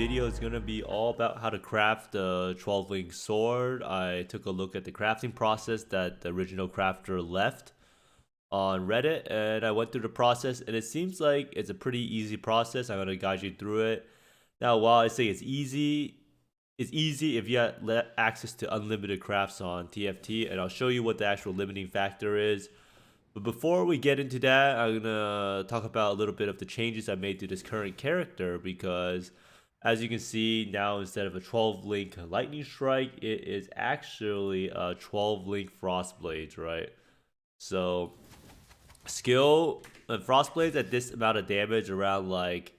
video is going to be all about how to craft the 12-link sword. I took a look at the crafting process that the original crafter left on Reddit, and I went through the process, and it seems like it's a pretty easy process. I'm going to guide you through it. Now, while I say it's easy if you have access to unlimited crafts on TFT, and I'll show you what the actual limiting factor is. But before we get into that, I'm gonna talk about a little bit of the changes I made to this current character, because as you can see now, instead of a 12-link lightning strike, it is actually a 12-link frost blades, right? So skill and frost blades at this amount of damage, around like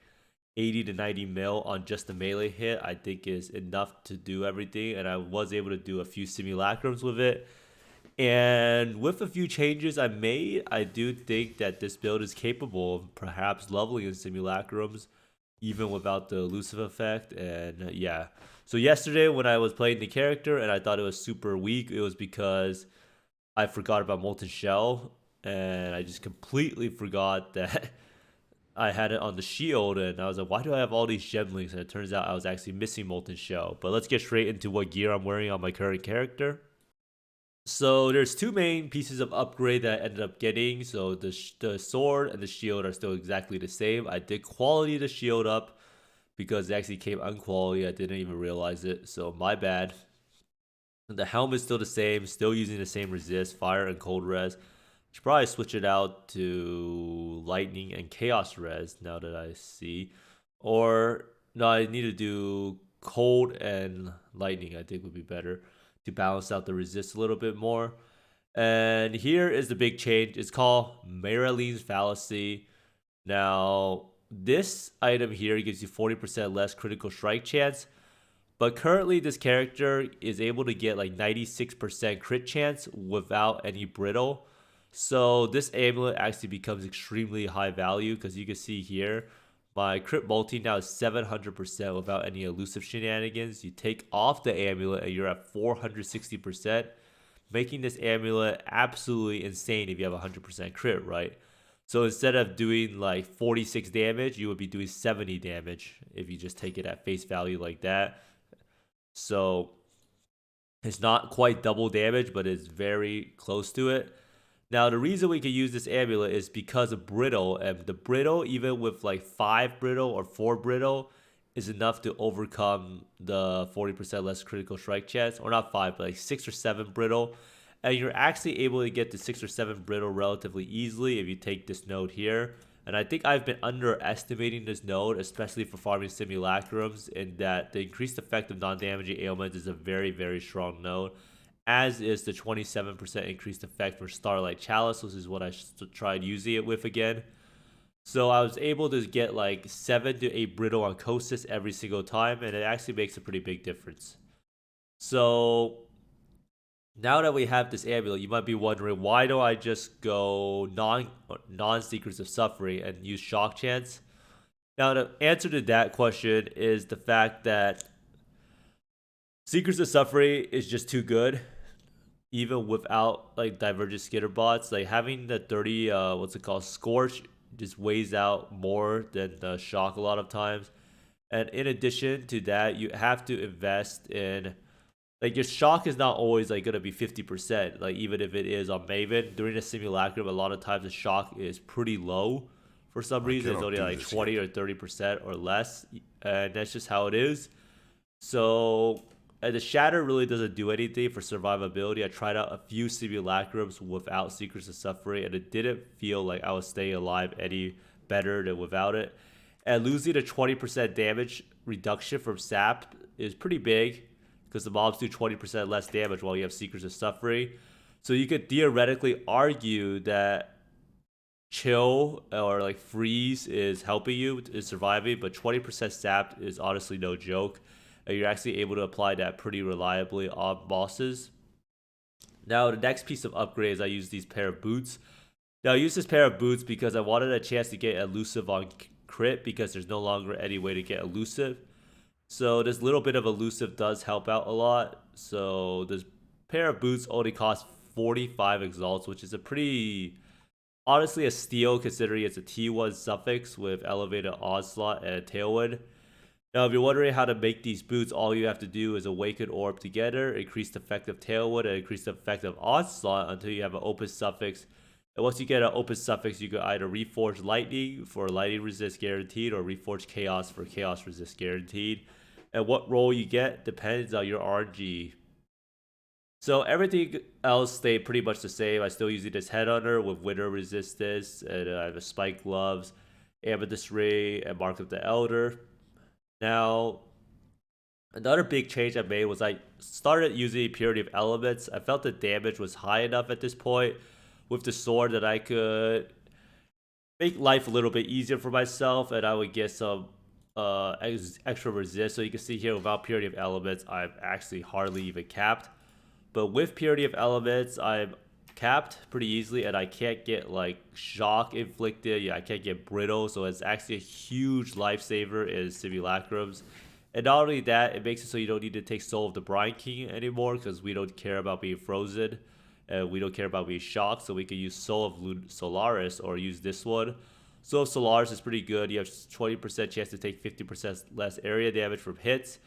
80 to 90 mil on just the melee hit, I think is enough to do everything. And I was able to do a few simulacrums with it. And with a few changes I made, I do think that this build is capable of perhaps leveling in simulacrums even without the elusive effect. And yeah, so yesterday when I was playing the character and I thought it was super weak, it was because I forgot about Molten Shell, and I just completely forgot that I had it on the shield, and I was like, why do I have all these gem links? And it turns out I was actually missing Molten Shell. But let's get straight into what gear I'm wearing on my current character. So there's two main pieces of upgrade that I ended up getting. So the sword and the shield are still exactly the same. I did quality the shield up because it actually came unquality. I didn't even realize it, so my bad. The helmet's still the same, still using the same resist, fire and cold res. Should probably switch it out to lightning and chaos res now that I see. Or no, I need to do cold and lightning, I think would be better to balance out the resist a little bit more. And here is the big change. It's called Maraline's Fallacy. Now, this item here gives you 40% less critical strike chance, but currently this character is able to get like 96% crit chance without any brittle. So this amulet actually becomes extremely high value, because you can see here my crit multi now is 700% without any elusive shenanigans. You take off the amulet and you're at 460%, making this amulet absolutely insane if you have 100% crit, right? So instead of doing like 46 damage, you would be doing 70 damage if you just take it at face value like that. So it's not quite double damage, but it's very close to it. Now, the reason we can use this amulet is because of brittle, and the brittle, even with like 5 brittle or 4 brittle, is enough to overcome the 40% less critical strike chance. Or not 5, but like 6 or 7 brittle. And you're actually able to get to 6 or 7 brittle relatively easily if you take this node here. And I think I've been underestimating this node, especially for farming simulacrums, in that the increased effect of non-damaging ailments is a very, very strong node, as is the 27% increased effect for Starlight Chalice, which is what I tried using it with again. So I was able to get like 7 to 8 brittle on Kosis every single time, and it actually makes a pretty big difference. So now that we have this amulet, you might be wondering, why don't I just go non-Secrets of Suffering and use Shock Chance? Now, the answer to that question is the fact that Secrets of Suffering is just too good, even without like Divergent Skitter bots. Like having the 30, what's it called, Scorch, just weighs out more than the Shock a lot of times. And in addition to that, you have to invest in, like, your shock is not always like gonna be 50%. Like even if it is on Maven during a simulacrum, a lot of times the shock is pretty low. For some reason, it's only like 20 or 30% or less, and that's just how it is. So the shatter really doesn't do anything for survivability. I tried out a few simulacrums without Secrets of Suffering, and it didn't feel like I was staying alive any better than without it. And losing a 20% damage reduction from sap is pretty big, because the mobs do 20% less damage while you have Secrets of Suffering. So you could theoretically argue that chill or like freeze is helping you, is surviving, but 20% sapped is honestly no joke. And you're actually able to apply that pretty reliably on bosses. Now, the next piece of upgrades, I use these pair of boots. Now, I use this pair of boots because I wanted a chance to get elusive on crit, because there's no longer any way to get elusive. So this little bit of elusive does help out a lot. So this pair of boots only costs 45 exalts, which is a pretty, honestly, a steal considering it's a T1 suffix with elevated onslaught and a tailwind. Now, if you're wondering how to make these boots, all you have to do is awaken orb together, increase the effect of Tailwind, and increase the effect of Onslaught until you have an open suffix. And once you get an open suffix, you can either reforge Lightning for Lightning resist guaranteed, or reforge Chaos for Chaos resist guaranteed. And what roll you get depends on your RNG. So everything else stayed pretty much the same. I still using this Headhunter with Winter Resistance, and I have a Spike Gloves, Amethyst Ring, and Mark of the Elder. Now, another big change I made was I started using Purity of Elements. I felt the damage was high enough at this point with the sword that I could make life a little bit easier for myself, and I would get some extra resist. So you can see here, without Purity of Elements, I'm actually hardly even capped. But with Purity of Elements, I'm capped pretty easily, and I can't get like shock inflicted. Yeah, I can't get brittle, so it's actually a huge lifesaver in simulacrums. And not only that, it makes it so you don't need to take Soul of the Brine King anymore, because we don't care about being frozen, and we don't care about being shocked, so we can use Soul of Solaris or use this one. Soul of Solaris is pretty good. You have 20% chance to take 50% less area damage from hits.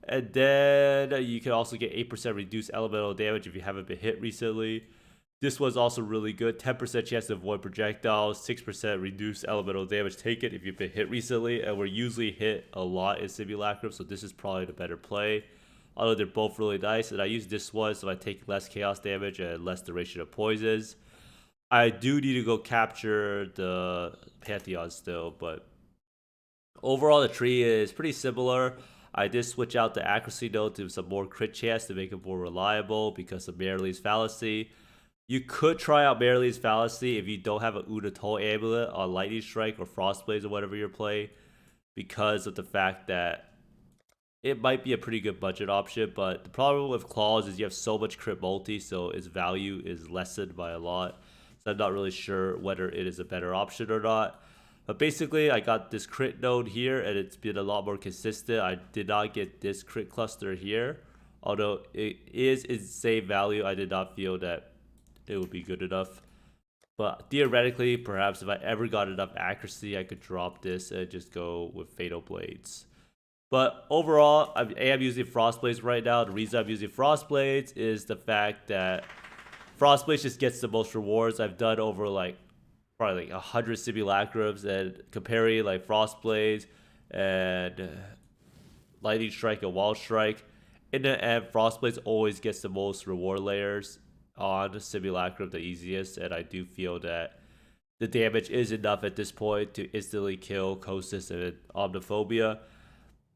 And then you can also get 8% reduced elemental damage if you haven't been hit recently. This was also really good. 10% chance to avoid projectiles, 6% reduced elemental damage taken if you've been hit recently. And we're usually hit a lot in Simulacrum, so this is probably the better play. Although they're both really nice. And I use this one so I take less chaos damage and less duration of poisons. I do need to go capture the Pantheon still, but overall the tree is pretty similar. I did switch out the accuracy node to some more crit chance to make it more reliable because of Merrili's Fallacy. You could try out Merrili's Fallacy if you don't have an Unatol amulet on Lightning Strike or Frostblaze or whatever you're playing, because of the fact that it might be a pretty good budget option. But the problem with Claws is you have so much crit multi, so its value is lessened by a lot. So I'm not really sure whether it is a better option or not. But basically, I got this crit node here, and it's been a lot more consistent. I did not get this crit cluster here. Although it is its same value, I did not feel that it would be good enough. But theoretically, perhaps if I ever got enough accuracy, I could drop this and just go with Fatal Blades. But overall, I am using Frostblades right now. The reason I'm using Frostblades is the fact that Frostblades just gets the most rewards. I've done over like probably like 100 simulacrums, and comparing like Frostblades and Lightning Strike and Wall Strike, in the end, Frostblades always gets the most reward layers on simulacrum, the easiest, and I do feel that the damage is enough at this point to instantly kill Kosis and Omniphobia.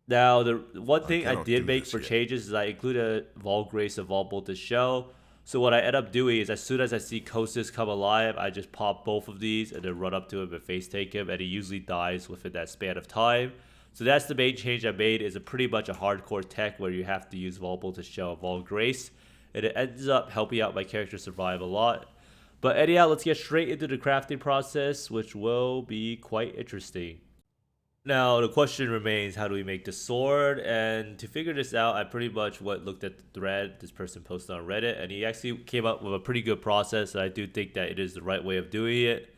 Now, the one thing I did make for changes is I included Vol Grace and Vol Bolted Shell. So what I end up doing is as soon as I see Kosis come alive, I just pop both of these and then run up to him and face take him, and he usually dies within that span of time. So that's the main change I made. Is a pretty much a hardcore tech where you have to use Vol Bolted Shell and Vol Grace, and it ends up helping out my character survive a lot. But anyhow, let's get straight into the crafting process, which will be quite interesting. Now, the question remains, how do we make the sword? And to figure this out, I pretty much looked at the thread this person posted on Reddit, and he actually came up with a pretty good process, and I do think that it is the right way of doing it.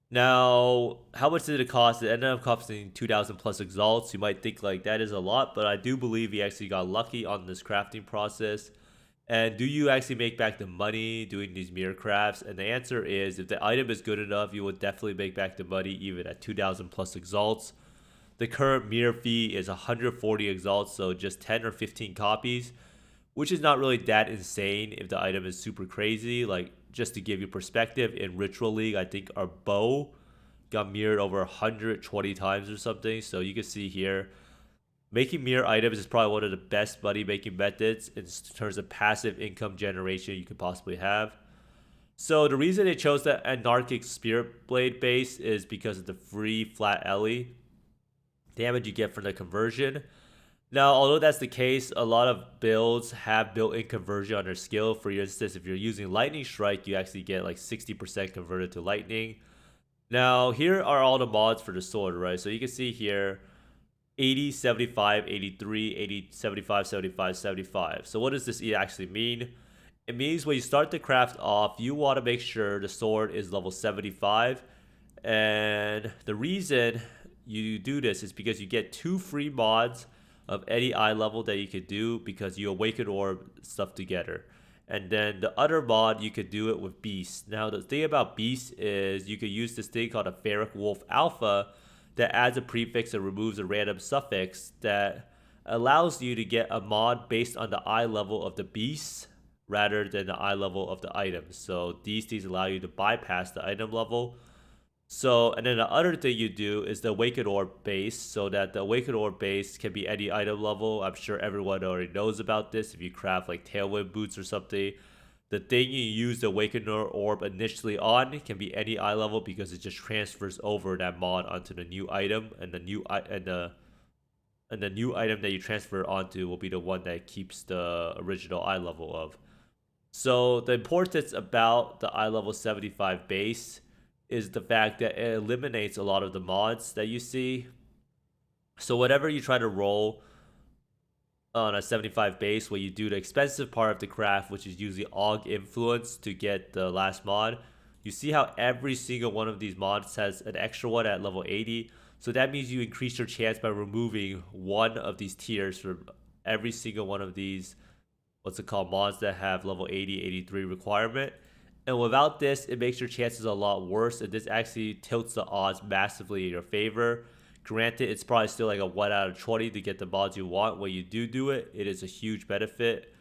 Now, how much did it cost? It ended up costing 2,000 plus exalts. You might think like that is a lot, but I do believe he actually got lucky on this crafting process. And do you actually make back the money doing these mirror crafts? And the answer is, if the item is good enough, you will definitely make back the money even at 2,000 plus exalts. The current mirror fee is 140 exalts, so just 10 or 15 copies, which is not really that insane if the item is super crazy. Like, just to give you perspective, in Ritual League, I think our bow got mirrored over 120 times or something. So you can see here, making mirror items is probably one of the best money making methods in terms of passive income generation you could possibly have. So the reason they chose the Anarchic Spirit Blade base is because of the free flat Ellie damage you get from the conversion. Now, although that's the case, a lot of builds have built-in conversion on their skill. For instance, if you're using Lightning Strike, you actually get like 60% converted to Lightning. Now, here are all the mods for the sword, right? So you can see here, 80, 75, 83, 80, 75, 75, 75. So what does this actually mean? It means when you start the craft off, you want to make sure the sword is level 75. And the reason you do this is because you get 2 free mods of any eye level that you could do because you awaken orb stuff together. And then the other mod, you could do it with Beast. Now, the thing about Beast is you could use this thing called a Ferric Wolf Alpha that adds a prefix and removes a random suffix that allows you to get a mod based on the eye level of the beast rather than the eye level of the items. So these things allow you to bypass the item level. So, and then the other thing you do is the Awakened Orb base, so that the Awakened Orb base can be any item level. I'm sure everyone already knows about this. If you craft like Tailwind Boots or something, the thing you use the Awakened Orb initially on can be any eye level because it just transfers over that mod onto the new item, and the new item that you transfer onto will be the one that keeps the original eye level of. So the importance about the eye level 75 base is the fact that it eliminates a lot of the mods that you see. So whatever you try to roll on a 75 base, where you do the expensive part of the craft, which is usually Aug Influence to get the last mod, you see how every single one of these mods has an extra one at level 80. So that means you increase your chance by removing one of these tiers from every single one of these, mods that have level 80, 83 requirement. And without this, it makes your chances a lot worse. And this actually tilts the odds massively in your favor. Granted, it's probably still like a 1 out of 20 to get the mods you want. When you do it, it is a huge benefit.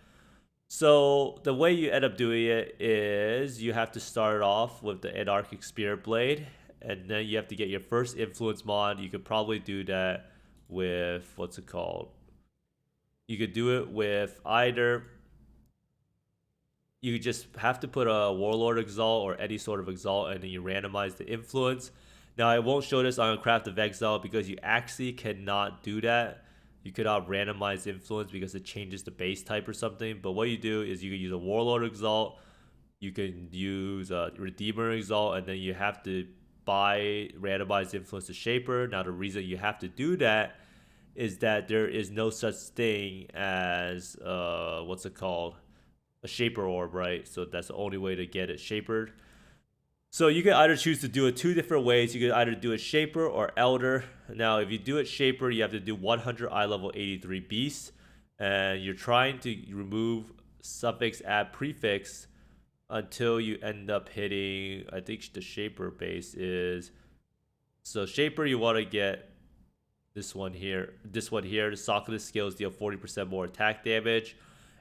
So the way you end up doing it is you have to start off with the Anarchic Spirit Blade. And then you have to get your first influence mod. You could probably do that with, you could do it with either, you just have to put a Warlord Exalt or any sort of Exalt, and then you randomize the influence. Now, I won't show this on Craft of Exile because you actually cannot do that. You cannot randomize influence because it changes the base type or something. But what you do is you can use a Warlord Exalt, you can use a Redeemer Exalt, and then you have to buy randomized influence to Shaper. Now, the reason you have to do that is that there is no such thing as a Shaper Orb, right? So that's the only way to get it Shapered. So you can either choose to do it 2 different ways. You can either do it Shaper or Elder. Now, if you do it Shaper, you have to do 100 eye level 83 Beast, and you're trying to remove suffix add prefix until you end up hitting, I think the Shaper base is, so Shaper you want to get this one here. The Socketed skills deal 40% more attack damage.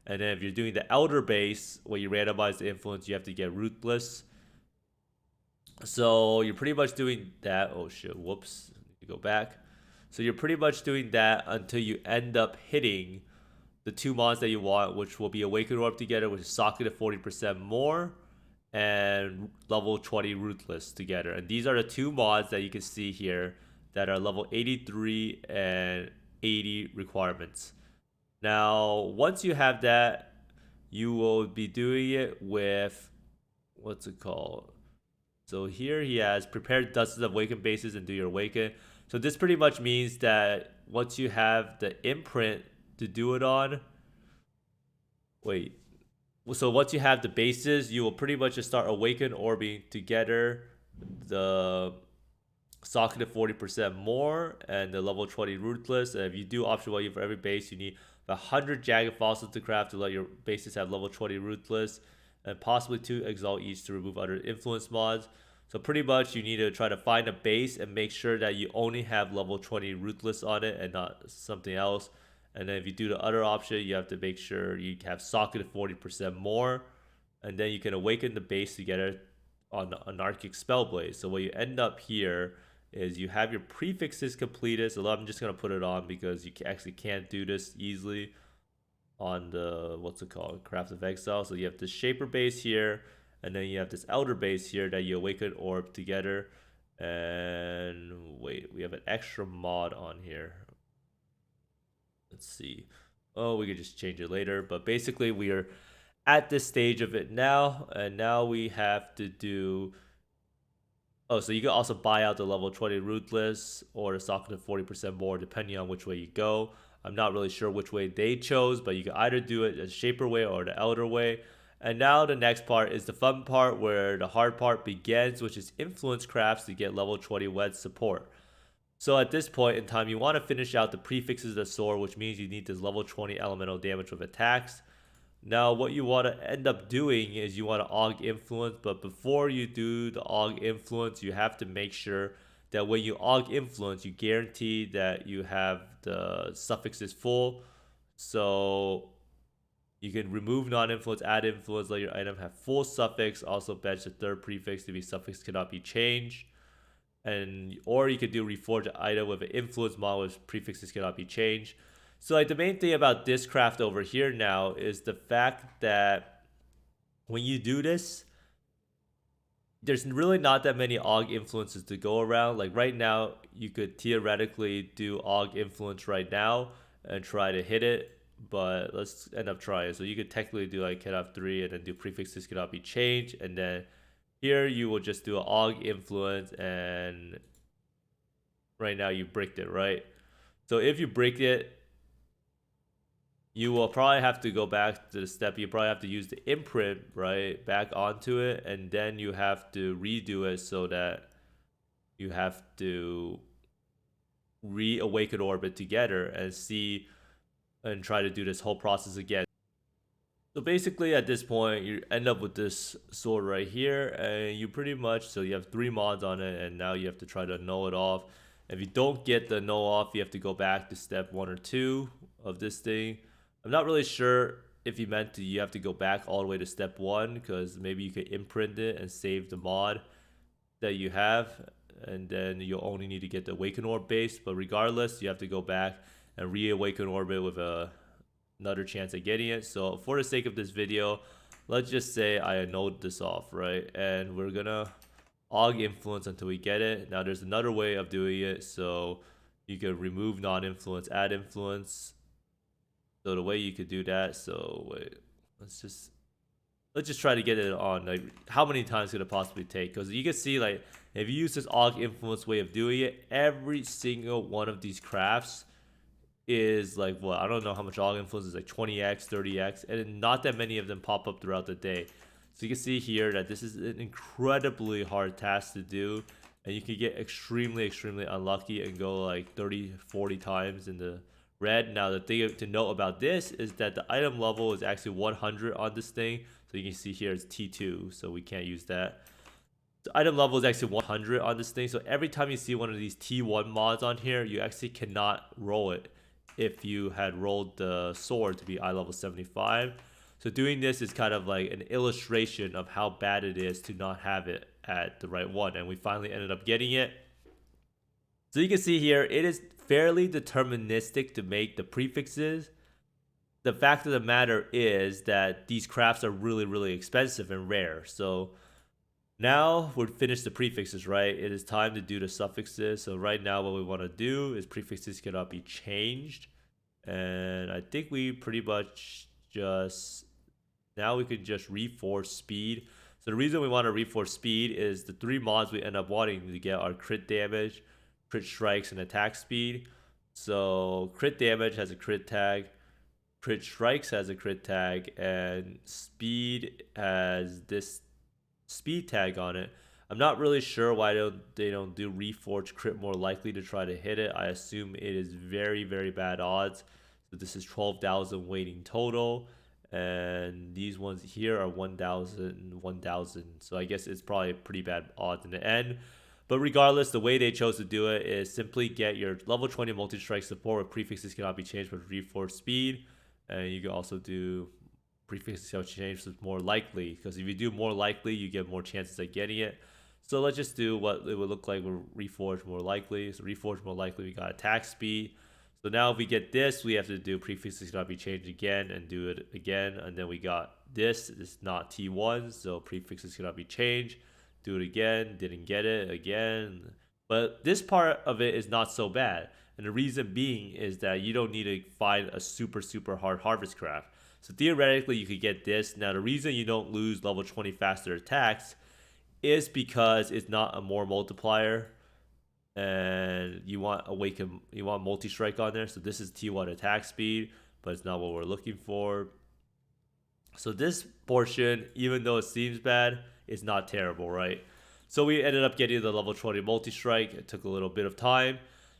And then if you're doing the Elder base, where you randomize the influence, you have to get Ruthless. So you're pretty much doing that. Oh shit, whoops. Need to go back. So you're pretty much doing that until you end up hitting the 2 mods that you want, which will be Awakened Orb together, which is Socketed 40% more, and level 20 Ruthless together. And these are the 2 mods that you can see here that are level 83 and 80 requirements. Now, once you have that, you will be doing it with, So here he has prepared dozens of Awaken bases and do your Awaken. So this pretty much means that once you have the imprint to do it on, so once you have the bases, you will pretty much just start Awaken orbing together the Socketed 40% more and the level 20 Ruthless. And if you do option 1 for every base, you need 100 Jagged Fossils to craft to let your bases have level 20 Ruthless, and possibly 2 Exalt each to remove other influence mods. So pretty much you need to try to find a base and make sure that you only have level 20 Ruthless on it and not something else. And then if you do the other option, you have to make sure you have Socketed 40% more, and then you can awaken the base together on the Anarchic Spellblade. So what you end up here is you have your prefixes completed. So I'm just going to put it on because you actually can't do this easily on the, Craft of Exile. So you have the Shaper base here, and then you have this Elder base here that you awaken orb together. And wait, we have an extra mod on here. Let's see. Oh, we could just change it later. But basically, we are at this stage of it now, and now we have to do, so you can also buy out the level 20 Ruthless or the Socketed 40% more depending on which way you go. I'm not really sure which way they chose, but you can either do it the Shaper way or the Elder way. And now the next part is the fun part, where the hard part begins, which is influence crafts to get level 20 Wed support. So at this point in time, you want to finish out the prefixes of the sword, which means you need this level 20 elemental damage with attacks. Now, what you want to end up doing is you want to aug influence, but before you do the aug influence, you have to make sure that when you aug influence, you guarantee that you have the suffixes full. So you can remove non-influence, add influence, let your item have full suffix. Also bench the third prefix to be suffix cannot be changed. And or you could do reforge an item with an influence model with prefixes cannot be changed. So like the main thing about this craft over here now is the fact that when you do this, there's really not that many aug influences to go around. Like right now, you could theoretically do aug influence right now and try to hit it, but let's end up trying. So you could technically do like cut 3 and then do prefixes cannot be changed, and then here you will just do an aug influence, and right now you bricked it, right? So if you break it, you will probably have to go back to the step. You probably have to use the imprint, right, back onto it, and then you have to redo it so that you have to reawaken orbit together and see and try to do this whole process again. So basically at this point you end up with this sword right here, and you pretty much, so you have 3 mods on it, and now you have to try to null it off. If you don't get the null off, you have to go back to step 1 or 2 of this thing. I'm not really sure if you meant to, you have to go back all the way to step 1, because maybe you could imprint it and save the mod that you have, and then you'll only need to get the awaken orb base. But regardless, you have to go back and reawaken orbit with another chance at getting it. So for the sake of this video, let's just say I annulled this off, right? And we're gonna aug influence until we get it. Now there's another way of doing it. So you can remove non-influence, add influence. So the way you could do that, so wait, let's just try to get it on. Like, how many times could it possibly take? Because you can see, like, if you use this aug influence way of doing it, every single one of these crafts is like, what, I don't know how much aug influence is, like 20x, 30x, and not that many of them pop up throughout the day. So you can see here that this is an incredibly hard task to do, and you can get extremely unlucky and go like 30-40 times in the red. Now the thing to note about this is that the item level is actually 100 on this thing. So you can see here it's T2, so we can't use that. The item level is actually 100 on this thing. So every time you see one of these T1 mods on here, you actually cannot roll it if you had rolled the sword to be eye level 75. So doing this is kind of like an illustration of how bad it is to not have it at the right one. And we finally ended up getting it. So you can see here, it is fairly deterministic to make the prefixes. The fact of the matter is that these crafts are really expensive and rare. So now we've finished the prefixes, right? It is time to do the suffixes. So right now what we want to do is prefixes cannot be changed. And I think we pretty much just, now we could just reforge speed. So the reason we want to reforge speed is the 3 mods we end up wanting to get are crit damage, crit strikes, and attack speed. So crit damage has a crit tag, crit strikes has a crit tag, and speed has this speed tag on it. I'm not really sure why they don't do reforge crit more likely to try to hit it. I assume it is very bad odds. So this is 12,000 weighting total, and these ones here are 1,000. So I guess it's probably pretty bad odds in the end. But regardless, the way they chose to do it is simply get your level 20 multi-strike support with prefixes cannot be changed with reforged speed. And you can also do prefixes cannot be changed with more likely, because if you do more likely, you get more chances at getting it. So let's just do what it would look like with reforged more likely. So reforged more likely, we got attack speed. So now if we get this, we have to do prefixes cannot be changed again and do it again. And then we got this. It's not T1, so prefixes cannot be changed. Do it again, didn't get it again. But this part of it is not so bad. And the reason being is that you don't need to find a super hard harvest craft. So theoretically, you could get this. Now, the reason you don't lose level 20 faster attacks is because it's not a more multiplier. And you want awaken, you want multi-strike on there. So this is T1 attack speed, but it's not what we're looking for. So this portion, even though it seems bad, is not terrible, right? So we ended up getting the level 20 multi-strike. It took a little bit of time.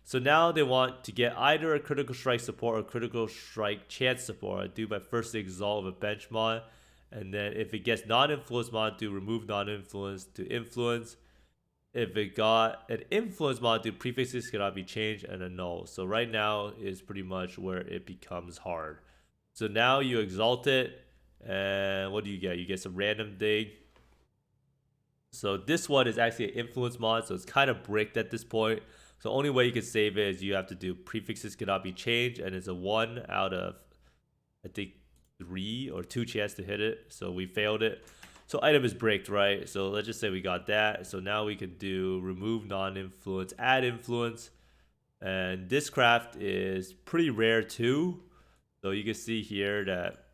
So now they want to get either a critical strike support or critical strike chance support. I do my first exalt of a bench mod. And then if it gets non-influence mod, do remove non-influence to influence. If it got an influence mod, do prefixes cannot be changed and a null. So right now is pretty much where it becomes hard. So now you exalt it, and what do you get? You get some random thing. So this one is actually an influence mod, so it's kind of bricked at this point. So the only way you can save it is you have to do prefixes cannot be changed, and it's a 1 out of, I think, 3 or 2 chance to hit it. So we failed it. So item is bricked, right? So let's just say we got that. So now we can do remove non-influence, add influence. And this craft is pretty rare too. So you can see here that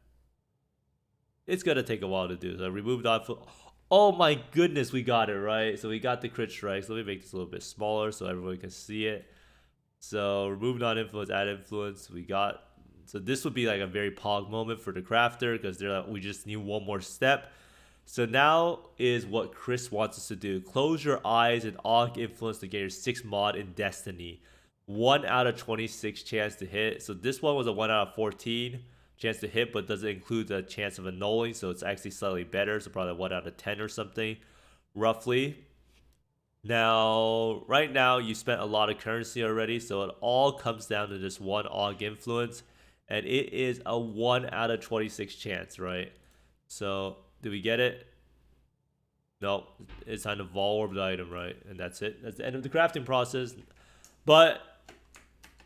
it's going to take a while to do. So remove non-influence. Oh my goodness, we got it, right? So we got the crit strikes. Let me make this a little bit smaller so everyone can see it. So remove non-influence, add influence. We got, so this would be like a very pog moment for the crafter because they're like, we just need one more step. So now is what Chris wants us to do. Close your eyes and aug influence to get your 6 mod in Destiny. 1 out of 26 chance to hit. So this one was a 1 out of 14 chance to hit, but doesn't include the chance of annulling, so it's actually slightly better. So probably 1 out of 10 or something, roughly. Now, right now, you spent a lot of currency already, so it all comes down to this one aug influence, and it is a 1 out of 26 chance, right? So, did we get it? No, it's time to vol the item, right? And that's it. That's the end of the crafting process. But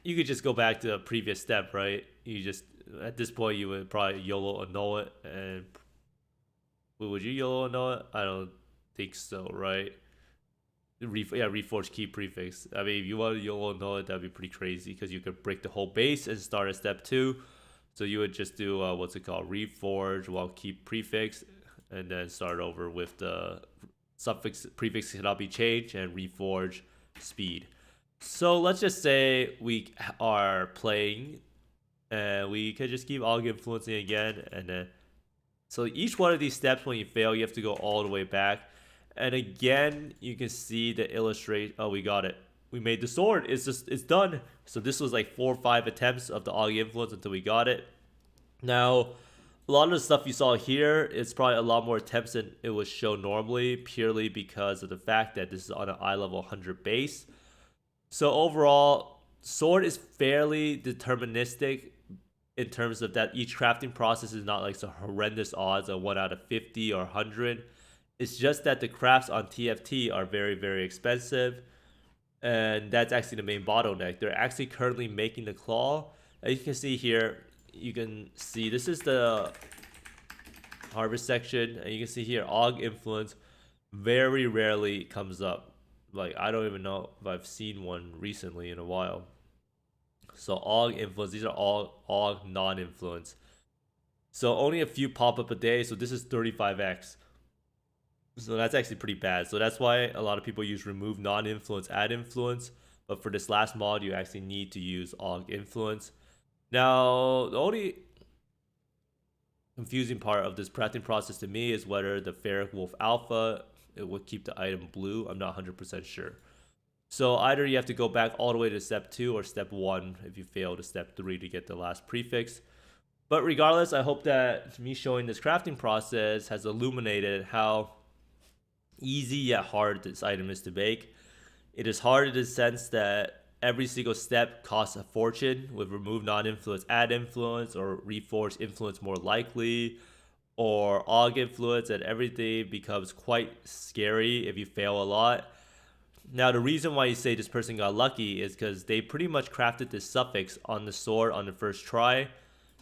you could just go back to the previous step, right? You just, at this point, you would probably YOLO annul it. And would you YOLO annul it? I don't think so, right? Reforge key prefix. I mean, if you want to YOLO annul it, that'd be pretty crazy because you could break the whole base and start at step 2. So you would just do, what's it called? Reforge while keep prefix, and then start over with the suffix prefix cannot be changed and reforge speed. So let's just say we are playing and we could just keep aug influencing again, and then so each one of these steps, when you fail, you have to go all the way back. And again, you can see the illustrate. Oh, we got it. We made the sword. It's done. So this was like 4 or 5 attempts of the aug influence until we got it. Now, a lot of the stuff you saw here is probably a lot more attempts than it was shown normally, purely because of the fact that this is on an eye level 100 base. So overall, sword is fairly deterministic in terms of that each crafting process is not like some horrendous odds of 1 out of 50 or 100. It's just that the crafts on TFT are very, very expensive. And that's actually the main bottleneck. They're actually currently making the claw. As you can see here, you can see this is the harvest section. And you can see here, aug influence very rarely comes up. Like, I don't even know if I've seen one recently in a while. So aug influence, these are all aug non-influence. So only a few pop up a day. So this is 35x. So that's actually pretty bad. So that's why a lot of people use remove non-influence, add influence. But for this last mod, you actually need to use aug influence. Now, the only confusing part of this crafting process to me is whether the Ferric Wolf Alpha, it would keep the item blue. I'm not 100% sure. So either you have to go back all the way to step 2 or step 1 if you fail to step 3 to get the last prefix. But regardless, I hope that me showing this crafting process has illuminated how easy yet hard this item is to make. It is hard in the sense that every single step costs a fortune, with remove non-influence, add influence, or reforce influence more likely, or aug influence, and everything becomes quite scary if you fail a lot. Now, the reason why you say this person got lucky is because they pretty much crafted this suffix on the sword on the first try.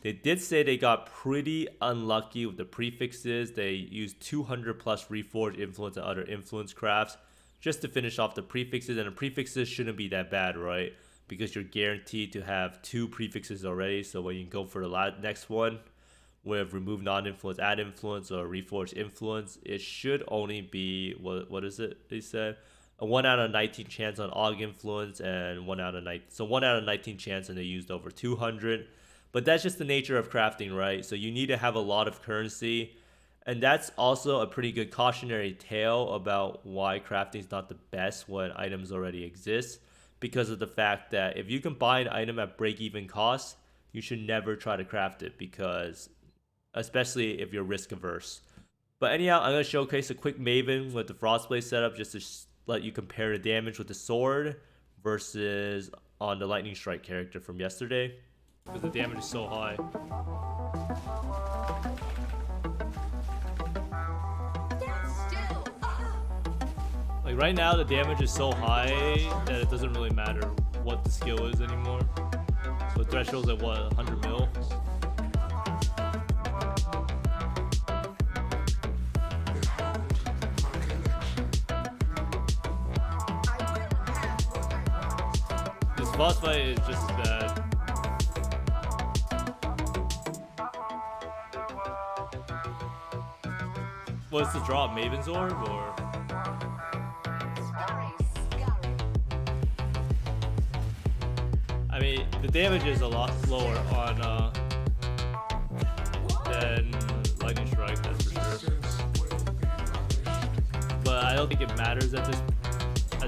They did say they got pretty unlucky with the prefixes. They used 200 plus reforge influence and other influence crafts just to finish off the prefixes. And the prefixes shouldn't be that bad, right? Because you're guaranteed to have 2 prefixes already. So when you go for the next one with remove non-influence, add influence, or reforge influence, it should only be, what is it they said? A 1 out of 19 chance on aug influence and 1 out of 19. So 1 out of 19 chance, and they used over 200. But that's just the nature of crafting, right? So you need to have a lot of currency. And that's also a pretty good cautionary tale about why crafting is not the best when items already exist. because of the fact that if you can buy an item at break-even cost, you should never try to craft it, because especially if you're risk averse. But anyhow, I'm going to showcase a quick Maven with the Frostblade setup just to let you compare the damage with the sword versus on the Lightning Strike character from yesterday, because the damage is so high. Like right now, the damage is so high that it doesn't really matter what the skill is anymore. So threshold's at what, 100 mil? This boss fight is just as bad. What's the drop? Maven's Orb or? I mean, the damage is a lot slower on than Lightning Strike, that's for sure. But I don't think it matters at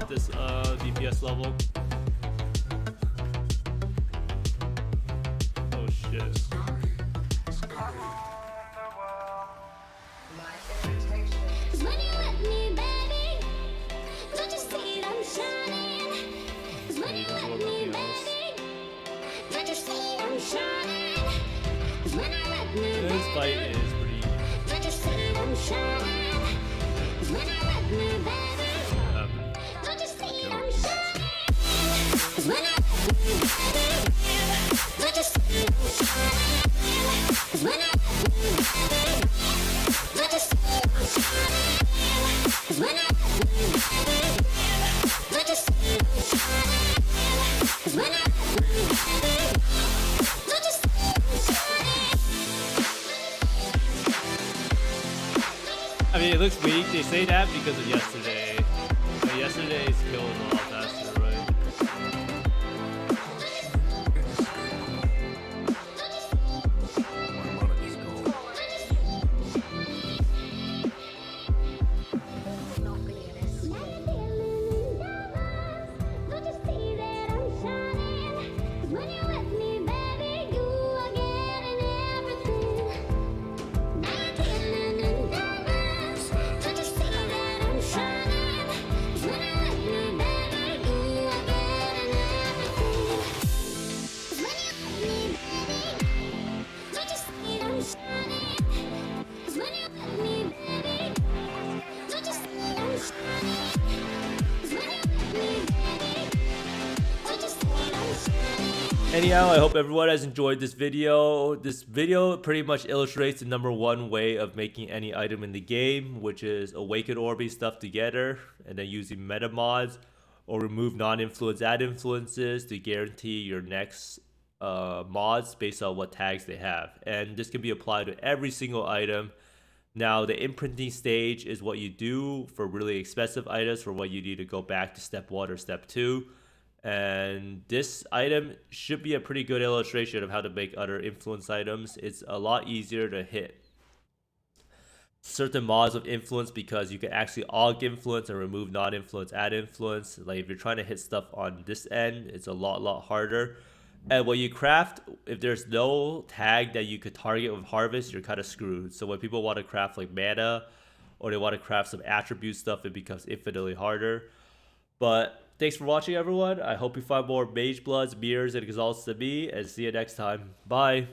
this DPS level. Oh shit. This fight is pretty. I mean, it looks weak. They say that because of yesterday. But yesterday's kill was a lot faster, right? Anyhow, I hope everyone has enjoyed this video. This video pretty much illustrates the #1 way of making any item in the game, which is awaken Orby stuff together and then using meta mods or remove non-influence add influences to guarantee your next mods based on what tags they have. And this can be applied to every single item. Now, the imprinting stage is what you do for really expensive items, for what you need to go back to step 1 or step 2. And this item should be a pretty good illustration of how to make other influence items. It's a lot easier to hit certain mods of influence because you can actually aug influence and remove non-influence add influence. Like if you're trying to hit stuff on this end, it's a lot harder. And when you craft, if there's no tag that you could target with harvest, you're kind of screwed. So when people want to craft like mana or they want to craft some attribute stuff, it becomes infinitely harder. But thanks for watching, everyone. I hope you find more Mage Bloods, Mirrors, and Exalts than me, and see you next time. Bye.